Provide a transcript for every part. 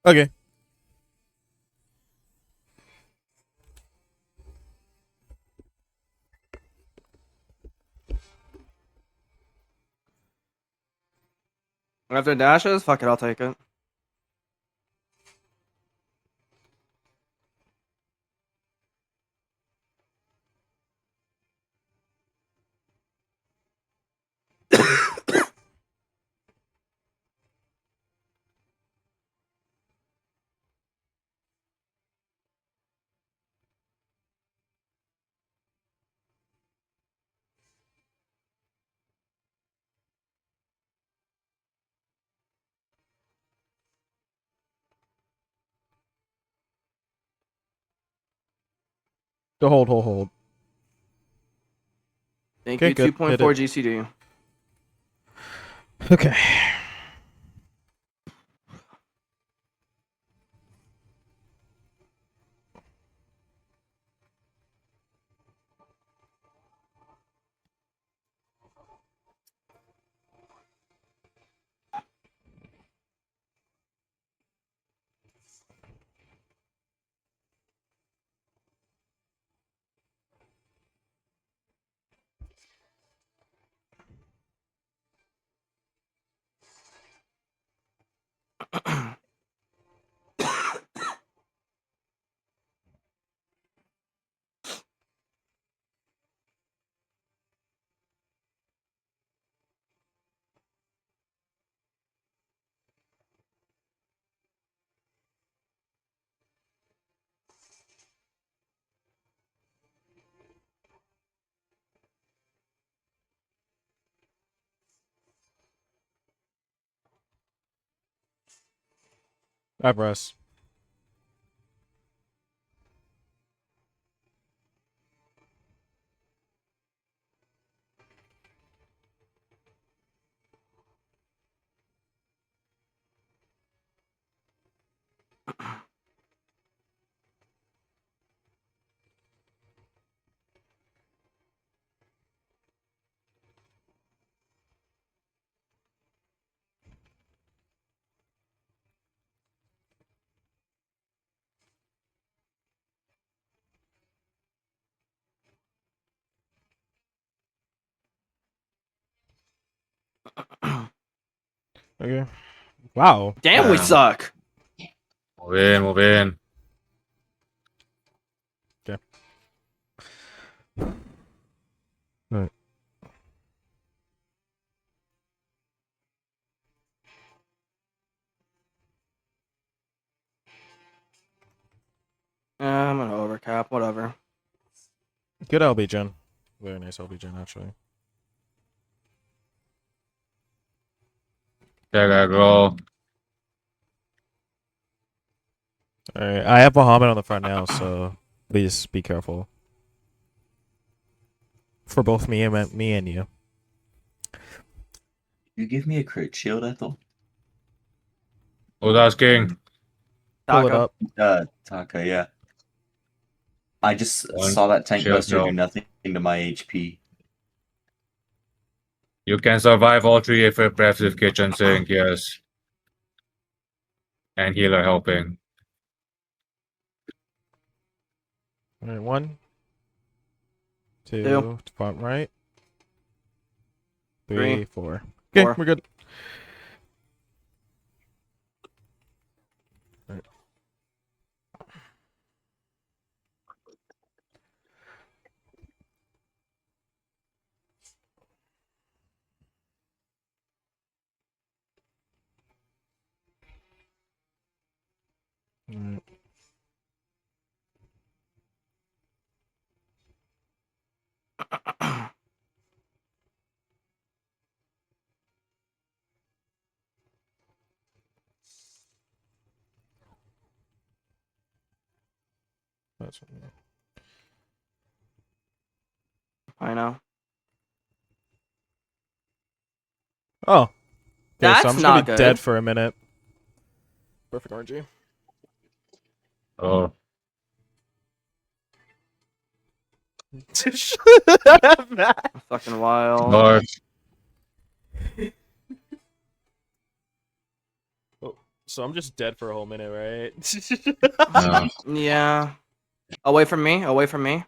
Okay. After dashes, fuck it, I'll take it. Go hold. Thank Okay, you, good. Hit 2.4 it. GCD. Okay. I press. Okay. Wow. Damn, we suck. Move in. Okay. Alright. I'm gonna overcap, whatever. Good LB gen. Very nice LB gen, actually. There I go. Alright. I have Muhammad on the front now, so please be careful. For both me and you. You give me a crit shield, Ethel? Who's asking? Pull it Taka. up. Taka, yeah. I just One saw that tank shield buster drop. do nothing to my HP. You can survive all three if breaths with kitchen sink, yes. And healer helping. Alright, 1, 2, Two. front right. 3, Three. 4. Okay, Four. we're good. Alright. Alright. That's I know. Oh. Okay, That's so I'm just gonna not be good. dead for a minute. Perfect RNG. Oh. Fucking wild. North. Oh, So I'm just dead for a whole minute, right? No. Yeah. Away from me. Away from me.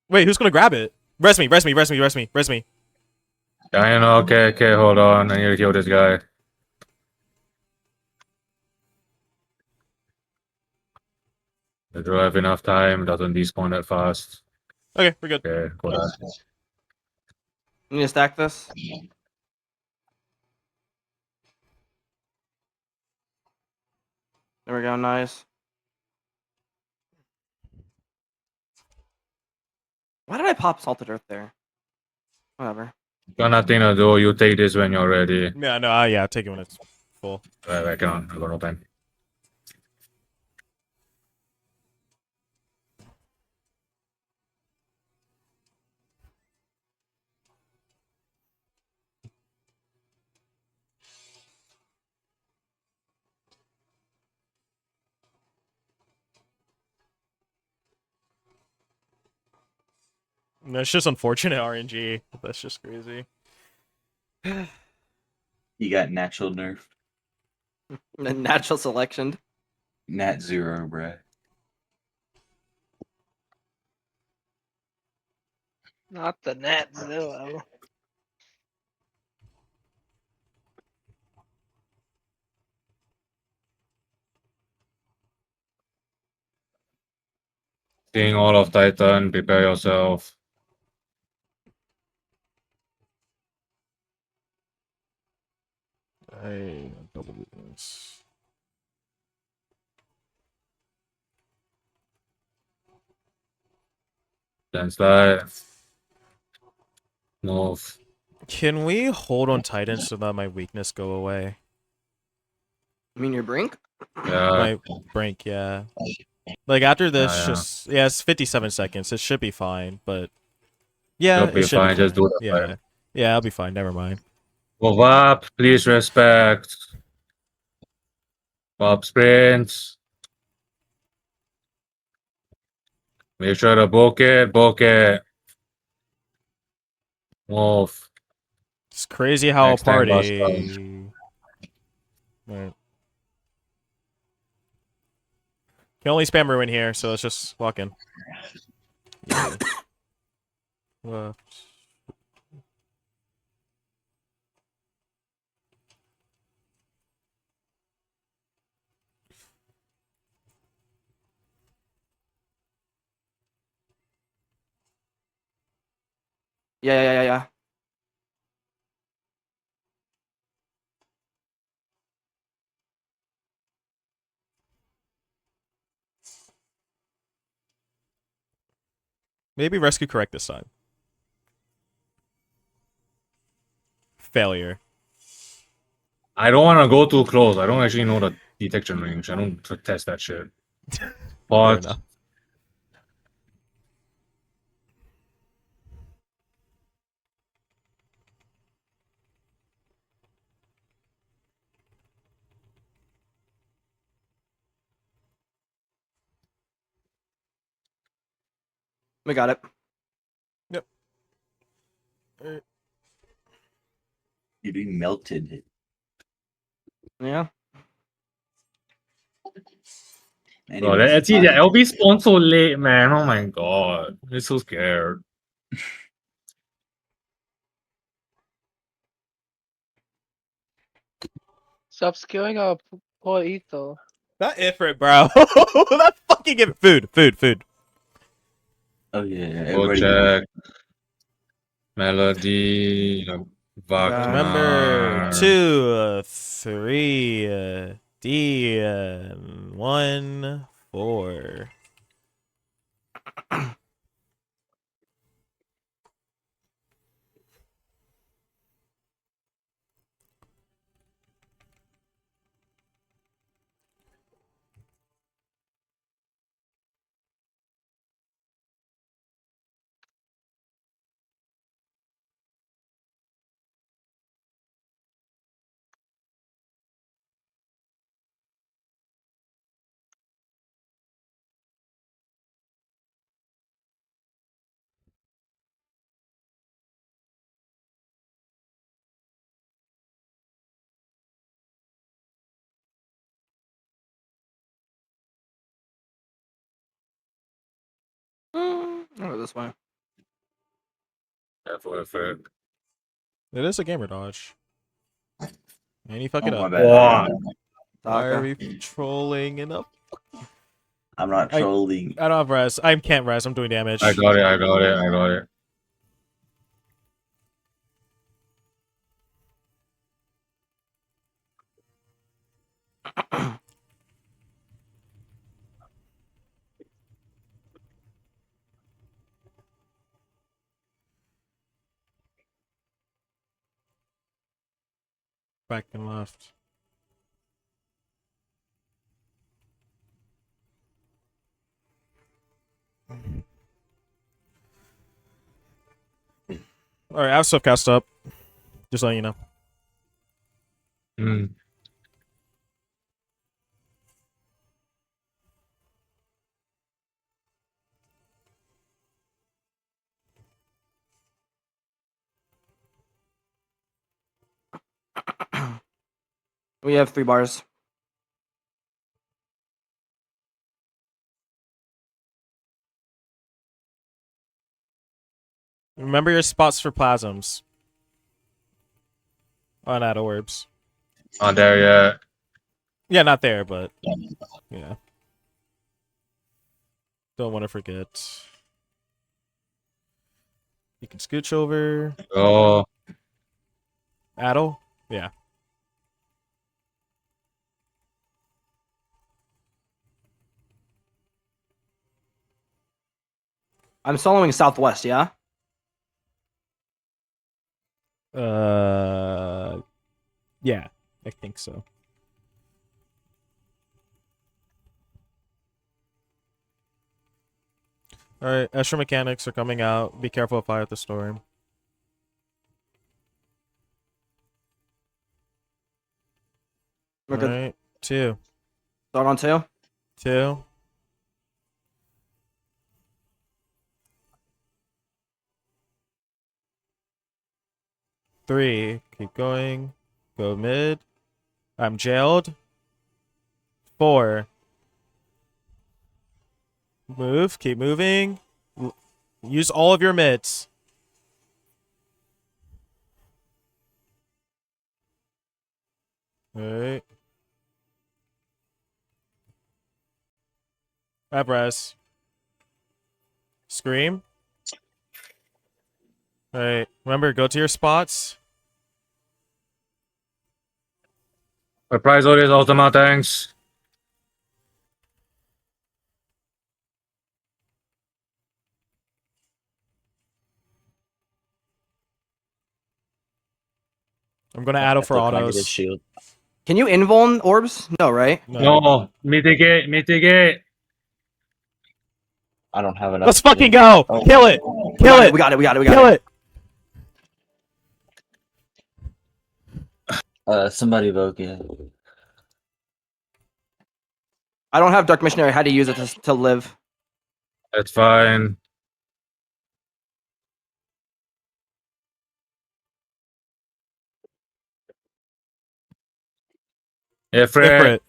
Wait, who's gonna grab it? Rest me, rest me, rest me, rest me, rest me. I know. Okay, okay, hold on. I need to kill this guy. I do have enough time. It doesn't despawn that fast. Okay, we're good. Okay, go down. You need to stack this. There we go. Nice. Why did I pop salted earth there? Whatever. Got nothing to do. You take this when you're ready. Yeah, no, yeah, take it when it's full. Right, I can. I got no time. No, it's just unfortunate RNG. That's just crazy. You got natural nerf. Natural selection. Nat 0, bruh. Not the net zero. Seeing all of Titan. Prepare yourself. I double this. Then slide. Move. Can we hold on Titan so that my weakness go away? You mean your brink? Yeah. My brink, yeah. Like after this, Yeah. just yeah, it's 57 seconds. It should be fine, but yeah, You'll be it should fine. be Just do the yeah, yeah, I'll be fine. Never mind. Move up. Please respect. Pop sprints. Make sure to book it. Book it. Move. It's crazy how Next a time, bust down. party. Right. Can only spam ruin here, so let's just walk in. Yeah. Left. Yeah. Maybe rescue correct this time. Failure. I don't want to go too close. I don't actually know the detection range. I don't test that shit. Fair But enough. We got it. Yep. You're being melted. Yeah. bro, Anyways, that's it. The LB spawned so late, man. Oh my god. I'm so scared. Stop skilling up poor Ethel. Not Ifrit, bro. That fucking give food. oh yeah, Go everybody. check. Melody. Remember Wagner. 2, 3, D, 1, 4. I'll go this way. Careful with it. It is a gamer dodge. And you fuck Oh, it my up. bad. Wow. Why are Taka. we trolling enough? I'm not I- trolling. I don't have res. I can't res. I'm doing damage. I got it. I got it. I got it. Back and left. Alright, I have stuff cast up. Just letting you know. Hmm. We have 3 bars. Remember your spots for plasms. On at orbs. Not there yet. Yeah, not there, but yeah. Don't want to forget. You can scooch over. Oh. Addle? Yeah. I'm soloing southwest, yeah? Yeah, I think so. Alright, extra mechanics are coming out. Be careful of fire at the storm. We're good. Alright, 2. Start on 2. 2. 3. Keep going. Go mid. I'm jailed. 4. Move. Keep moving. Use all of your mids. Alright. Abres. Scream. Alright. Remember, go to your spots. Surprise audience Ultima, thanks. I'm gonna Addle for Ethel, can I get his autos. shield? Can you invuln orbs? No, right? No. Mitigate. Mitigate. I don't have enough. Let's fucking go! Oh. Kill it! Kill it! We got it. Kill it! Somebody vote, yeah. I don't have Dark Missionary. I had to use it to live. That's fine. Refrain. Ifrit.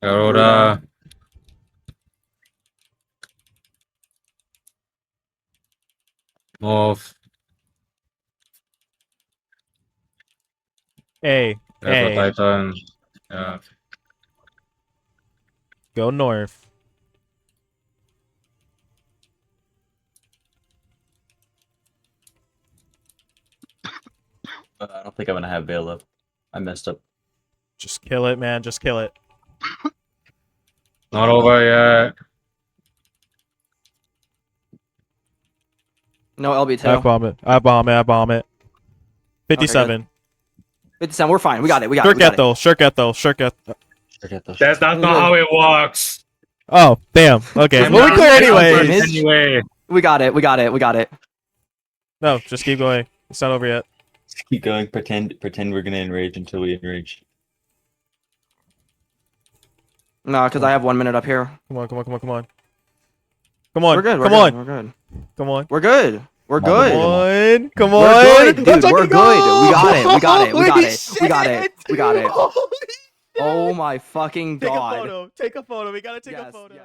Aurora. Move. A. Careful, A. Titan. Yeah. Go north. I don't think I'm gonna have bail up. I messed up. Just kill it, man. Just kill it. Not over yet. No I LB2. bomb it. I bomb it. I bomb it. 57. 57. We're fine. We got it. We got Shirk it. Ethel. Shirk Ethel. Shirk Ethel. Forget those. That's not how it works. Oh, damn. Okay. I'm Well, we not- clear I'm anyways. Anyway. We got it. We got it. We got it. No, just keep going. It's not over yet. Just keep going. Pretend we're gonna enrage until we enrage. No, because I have 1 minute up here. Come on, come on, come on, come on. Come on. We're good. We're Come good. on. We're good. Come on. We're good. We're Come on, good. Come on. Come We're on. good, dude. Let's We're fucking good. go. We got it. We got it. We got Holy it. We got it. shit. We got it. Holy Oh shit. my fucking Take a god. photo. Take a photo. We gotta take a Yes, photo. yes.